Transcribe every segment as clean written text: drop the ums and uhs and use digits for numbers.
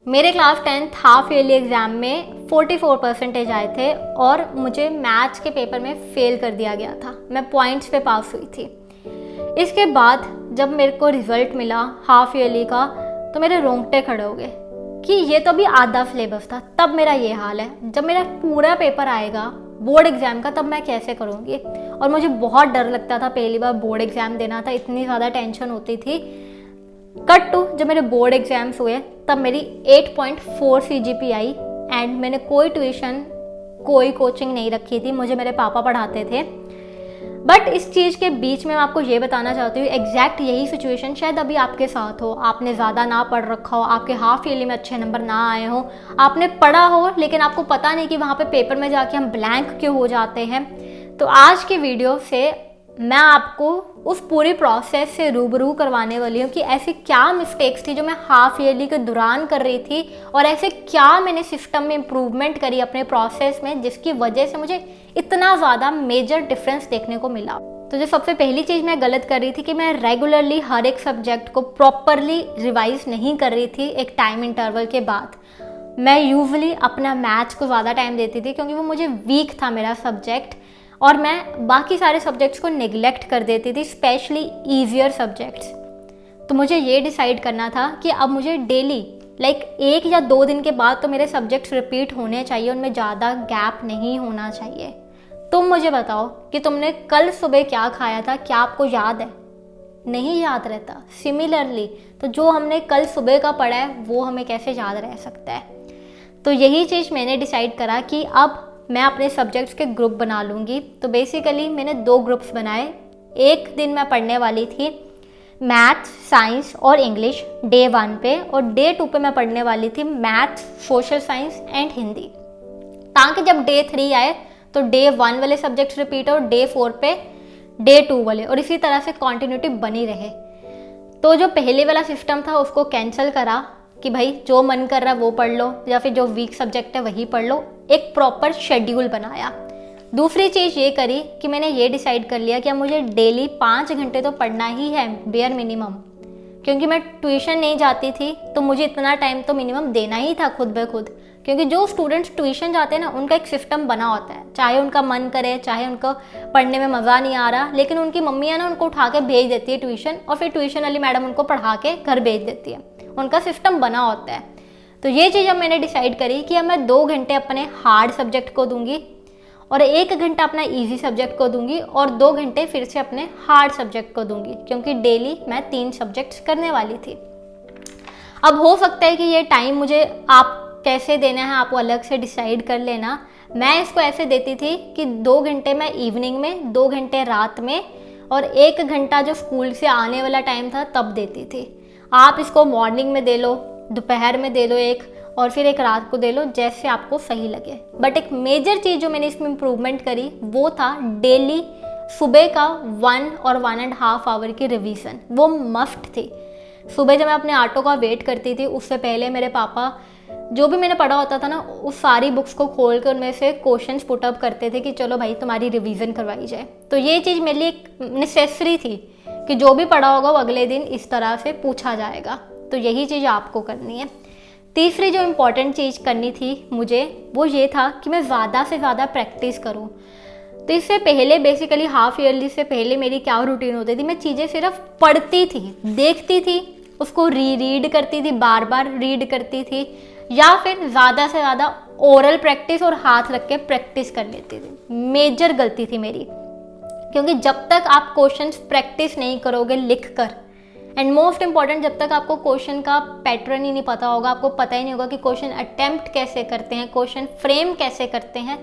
मेरे class 10th half yearly exam में 44% आए थे और मुझे मैथ्स के पेपर में फ़ेल कर दिया गया था। मैं पॉइंट्स पे पास हुई थी। इसके बाद जब मेरे को रिज़ल्ट मिला हाफ ईयरली का तो मेरे रोंगटे खड़े हो गए कि ये तो अभी आधा सिलेबस था, तब मेरा ये हाल है। जब मेरा पूरा पेपर आएगा बोर्ड एग्ज़ाम का तब मैं कैसे करूँगी। और मुझे बहुत डर लगता था, पहली बार बोर्ड एग्ज़ाम देना था, इतनी ज़्यादा टेंशन होती थी। कट टू जब मेरे बोर्ड एग्जाम्स हुए तब मेरी 8.4 CGPA आई एंड मैंने कोई ट्यूशन कोई कोचिंग नहीं रखी थी, मुझे मेरे पापा पढ़ाते थे। बट इस चीज़ के बीच में मैं आपको ये बताना चाहती हूँ, एग्जैक्ट यही सिचुएशन शायद अभी आपके साथ हो। आपने ज़्यादा ना पढ़ रखा हो, आपके हाफ ईयरली में अच्छे नंबर ना आए हो, आपने पढ़ा हो लेकिन आपको पता नहीं कि वहाँ पे पेपर में जाके हम ब्लैंक क्यों हो जाते हैं। तो आज की वीडियो से मैं आपको उस पूरी प्रोसेस से रूबरू करवाने वाली हूँ कि ऐसी क्या मिस्टेक्स थी जो मैं हाफ ईयरली के दौरान कर रही थी और ऐसे क्या मैंने सिस्टम में इम्प्रूवमेंट करी अपने प्रोसेस में जिसकी वजह से मुझे इतना ज़्यादा मेजर डिफरेंस देखने को मिला। तो जो सबसे पहली चीज़ मैं गलत कर रही थी कि मैं रेगुलरली हर एक सब्जेक्ट को प्रॉपरली रिवाइज नहीं कर रही थी एक टाइम इंटरवल के बाद। मैं यूजुअली अपना मैथ्स को ज़्यादा टाइम देती थी क्योंकि वो मुझे वीक था मेरा सब्जेक्ट, और मैं बाकी सारे सब्जेक्ट्स को नेग्लेक्ट कर देती थी, स्पेशली ईजियर सब्जेक्ट्स। तो मुझे ये डिसाइड करना था कि अब मुझे डेली लाइक 1 या 2 दिन के बाद तो मेरे सब्जेक्ट्स रिपीट होने चाहिए, उनमें ज़्यादा गैप नहीं होना चाहिए। तुम मुझे बताओ कि तुमने कल सुबह क्या खाया था, क्या आपको याद है? नहीं याद रहता। सिमिलरली तो जो हमने कल सुबह का पढ़ा है वो हमें कैसे याद रह सकता है। तो यही चीज़ मैंने डिसाइड करा कि अब मैं अपने सब्जेक्ट्स के ग्रुप बना लूँगी। तो बेसिकली मैंने 2 ग्रुप्स बनाए। एक दिन मैं पढ़ने वाली थी मैथ्स, साइंस और इंग्लिश डे 1 पे, और डे 2 पे मैं पढ़ने वाली थी maths, social science and Hindi, ताकि जब डे 3 आए तो डे 1 वाले सब्जेक्ट्स रिपीट और डे 4 पे डे 2 वाले, और इसी तरह से कॉन्टिन्यूटी बनी रहे। तो जो पहले वाला सिस्टम था उसको कैंसिल करा कि भाई जो मन कर रहा है वो पढ़ लो या फिर जो वीक सब्जेक्ट है वही पढ़ लो। एक प्रॉपर शेड्यूल बनाया। दूसरी चीज़ ये करी कि मैंने ये डिसाइड कर लिया कि अब मुझे डेली 5 घंटे तो पढ़ना ही है बेयर मिनिमम, क्योंकि मैं ट्यूशन नहीं जाती थी तो मुझे इतना टाइम तो मिनिमम देना ही था खुद ब खुद। क्योंकि जो स्टूडेंट्स ट्यूशन जाते हैं ना उनका एक सिस्टम बना होता है, चाहे उनका मन करे चाहे उनको पढ़ने में मज़ा नहीं आ रहा, लेकिन उनकी मम्मियाँ ना उनको उठा के भेज देती है ट्यूशन, और फिर ट्यूशन वाली मैडम उनको पढ़ा के घर भेज देती है। उनका सिस्टम बना होता है। तो ये चीज़ अब मैंने डिसाइड करी कि अब मैं 2 घंटे अपने हार्ड सब्जेक्ट को दूंगी और 1 घंटा अपना इजी सब्जेक्ट को दूंगी और 2 घंटे फिर से अपने हार्ड सब्जेक्ट को दूंगी, क्योंकि डेली मैं 3 सब्जेक्ट्स करने वाली थी। अब हो सकता है कि ये टाइम मुझे आप कैसे देना है आपको अलग से डिसाइड कर लेना। मैं इसको ऐसे देती थी कि 2 घंटे मैं इवनिंग में, 2 घंटे रात में, और 1 घंटा जो स्कूल से आने वाला टाइम था तब देती थी। आप इसको मॉर्निंग में दे लो, दोपहर में दे लो एक, और फिर एक रात को दे लो, जैसे आपको सही लगे। बट एक मेजर चीज़ जो मैंने इसमें इम्प्रूवमेंट करी वो था डेली सुबह का 1 और 1.5 आवर की रिवीजन। वो मस्ट थी। सुबह जब मैं अपने ऑटो का वेट करती थी उससे पहले मेरे पापा जो भी मैंने पढ़ा होता था ना उस सारी बुक्स को खोल कर उनमें से क्वेश्चंस पुट अप करते थे कि चलो भाई तुम्हारी रिवीजन करवाई जाए। तो ये चीज़ मेरे लिए एक नेसेसरी थी कि जो भी पढ़ा होगा वो अगले दिन इस तरह से पूछा जाएगा। तो यही चीज़ आपको करनी है। तीसरी जो इम्पॉर्टेंट चीज़ करनी थी मुझे वो ये था कि मैं ज़्यादा से ज़्यादा प्रैक्टिस करूँ। तो इससे पहले बेसिकली हाफ ईयरली से पहले मेरी क्या रूटीन होती थी, मैं चीज़ें सिर्फ पढ़ती थी, देखती थी, उसको रीड करती थी, बार बार रीड करती थी, या फिर ज़्यादा से ज़्यादा ओरल प्रैक्टिस और हाथ रख के प्रैक्टिस कर लेती थी। मेजर गलती थी मेरी, क्योंकि जब तक आप क्वेश्चंस प्रैक्टिस नहीं करोगे लिख कर, एंड मोस्ट इंपॉर्टेंट जब तक आपको क्वेश्चन का पैटर्न ही नहीं पता होगा, आपको पता ही नहीं होगा कि क्वेश्चन अटेम्प्ट कैसे करते हैं, क्वेश्चन फ्रेम कैसे करते हैं,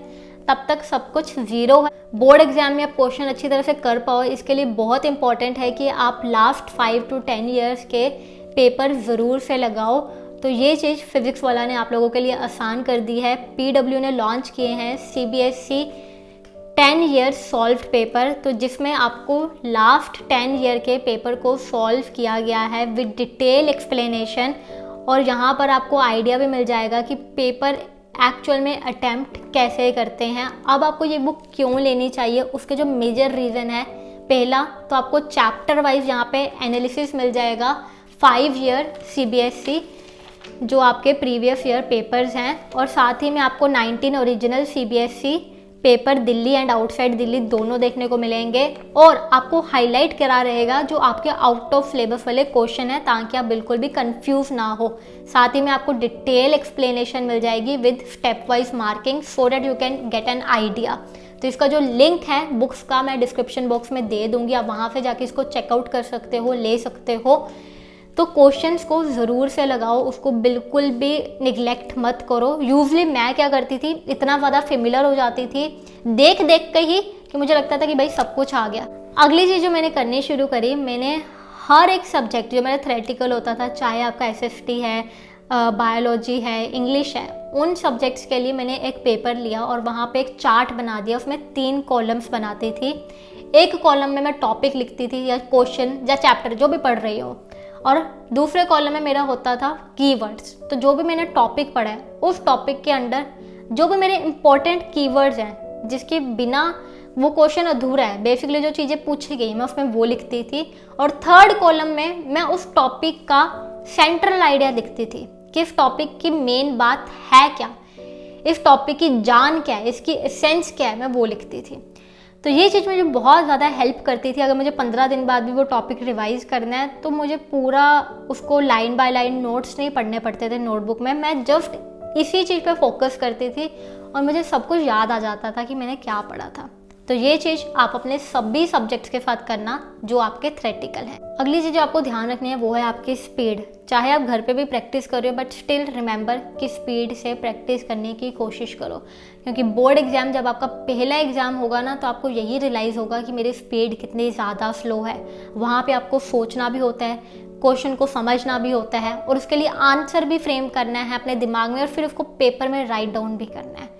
तब तक सब कुछ ज़ीरो है। बोर्ड एग्जाम में आप क्वेश्चन अच्छी तरह से कर पाओ, इसके लिए बहुत इंपॉर्टेंट है कि आप लास्ट 5 to 10 ईयर्स के पेपर ज़रूर से लगाओ। तो ये चीज़ फिज़िक्स वाला ने आप लोगों के लिए आसान कर दी है। PW ने लॉन्च किए हैं CBSE 10 ईयर सॉल्व पेपर, तो जिसमें आपको लास्ट 10 ईयर के पेपर को सॉल्व किया गया है विद डिटेल एक्सप्लेनेशन, और यहाँ पर आपको आइडिया भी मिल जाएगा कि पेपर एक्चुअल में अटेम्प्ट कैसे करते हैं। अब आपको ये बुक क्यों लेनी चाहिए, उसके जो मेजर रीज़न है, पहला तो आपको चैप्टर वाइज यहाँ पे एनालिसिस मिल जाएगा 5 ईयर CBSE जो आपके प्रीवियस ईयर पेपर्स हैं, और साथ ही में आपको 19 original CBSE paper Delhi and outside Delhi दोनों देखने को मिलेंगे। और आपको हाईलाइट करा रहेगा जो आपके आउट ऑफ सिलेबस वाले क्वेश्चन है, ताकि आप बिल्कुल भी कंफ्यूज ना हो। साथ ही में आपको डिटेल एक्सप्लेनेशन मिल जाएगी with step wise marking, so that you can get an idea. तो इसका जो लिंक है बुक्स का मैं डिस्क्रिप्शन बॉक्स में दे दूंगी, आप वहाँ से जाके इसको चेकआउट कर सकते हो, ले सकते हो। तो क्वेश्चंस को ज़रूर से लगाओ, उसको बिल्कुल भी निगलेक्ट मत करो। यूजली मैं क्या करती थी, इतना ज़्यादा फेमिलर हो जाती थी देख देख के ही कि मुझे लगता था कि भाई सब कुछ आ गया। अगली चीज़ जो मैंने करनी शुरू करी, मैंने हर एक सब्जेक्ट जो मेरा थ्योरेटिकल होता था, चाहे आपका SST है, बायोलॉजी है, इंग्लिश है, उन सब्जेक्ट्स के लिए मैंने एक पेपर लिया और वहाँ पे एक चार्ट बना दिया। उसमें 3 कॉलम्स बनाती थी। एक कॉलम में मैं टॉपिक लिखती थी या क्वेश्चन या चैप्टर जो भी पढ़ रही हो, और दूसरे कॉलम में मेरा होता था कीवर्ड्स। तो जो भी मैंने टॉपिक पढ़ा है उस टॉपिक के अंदर जो भी मेरे इंपॉर्टेंट कीवर्ड्स हैं, जिसके बिना वो क्वेश्चन अधूरा है, बेसिकली जो चीज़ें पूछी गई मैं उसमें वो लिखती थी। और थर्ड कॉलम में मैं उस टॉपिक का सेंट्रल आइडिया लिखती थी कि इस टॉपिक की मेन बात है क्या, इस टॉपिक की जान क्या है, इसकी एसेंस क्या है, मैं वो लिखती थी। तो ये चीज़ मुझे बहुत ज़्यादा हेल्प करती थी। अगर मुझे 15 दिन बाद भी वो टॉपिक रिवाइज करना है तो मुझे पूरा उसको लाइन बाय लाइन नोट्स नहीं पढ़ने पड़ते थे नोटबुक में, मैं जस्ट इसी चीज़ पे फोकस करती थी और मुझे सब कुछ याद आ जाता था कि मैंने क्या पढ़ा था। तो ये चीज़ आप अपने सभी सब्जेक्ट्स के साथ करना जो आपके थ्योरेटिकल है। अगली चीज़ जो आपको ध्यान रखनी है वो है आपकी स्पीड। चाहे आप घर पे भी प्रैक्टिस कर रहे हो, बट स्टिल रिमेंबर कि स्पीड से प्रैक्टिस करने की कोशिश करो, क्योंकि बोर्ड एग्जाम जब आपका पहला एग्जाम होगा ना, तो आपको यही रियलाइज़ होगा कि मेरी स्पीड कितनी ज़्यादा स्लो है। वहाँ पर आपको सोचना भी होता है, क्वेश्चन को समझना भी होता है, और उसके लिए आंसर भी फ्रेम करना है अपने दिमाग में, और फिर उसको पेपर में राइट डाउन भी करना है।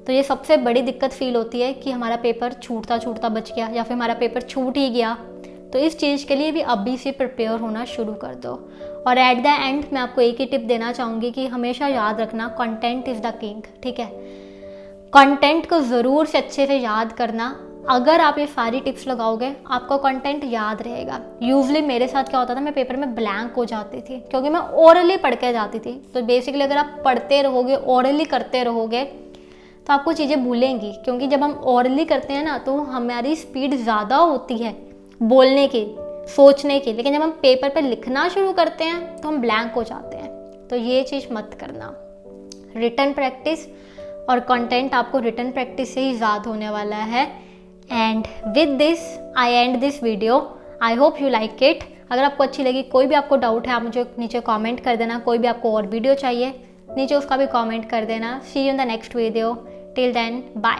तो ये सबसे बड़ी दिक्कत फील होती है कि हमारा पेपर छूटता छूटता बच गया या फिर हमारा पेपर छूट ही गया। तो इस चीज़ के लिए भी अभी से प्रिपेयर होना शुरू कर दो। और एट द एंड मैं आपको एक ही टिप देना चाहूँगी कि हमेशा याद रखना, कंटेंट इज़ द किंग। ठीक है, कंटेंट को ज़रूर से अच्छे से याद करना। अगर आप ये सारी टिप्स लगाओगे आपका कंटेंट याद रहेगा। यूजली मेरे साथ क्या होता था, मैं पेपर में ब्लैंक हो जाती थी क्योंकि मैं ओरली पढ़ के जाती थी। तो बेसिकली अगर आप पढ़ते रहोगे, ओरली करते रहोगे, तो आपको चीज़ें भूलेंगी, क्योंकि जब हम ओरली करते हैं ना तो हमारी स्पीड ज़्यादा होती है बोलने की, सोचने की, लेकिन जब हम पेपर पे लिखना शुरू करते हैं तो हम ब्लैंक हो जाते हैं। तो ये चीज़ मत करना। रिटन प्रैक्टिस और कंटेंट आपको रिटन प्रैक्टिस से ही याद होने वाला है। And with this I and this video. I hope you like it. अगर आपको अच्छी लगी, कोई भी आपको डाउट है, आप मुझे नीचे कॉमेंट कर देना। कोई भी आपको और वीडियो चाहिए नीचे उसका भी कमेंट कर देना। See you in the next video. Till then bye.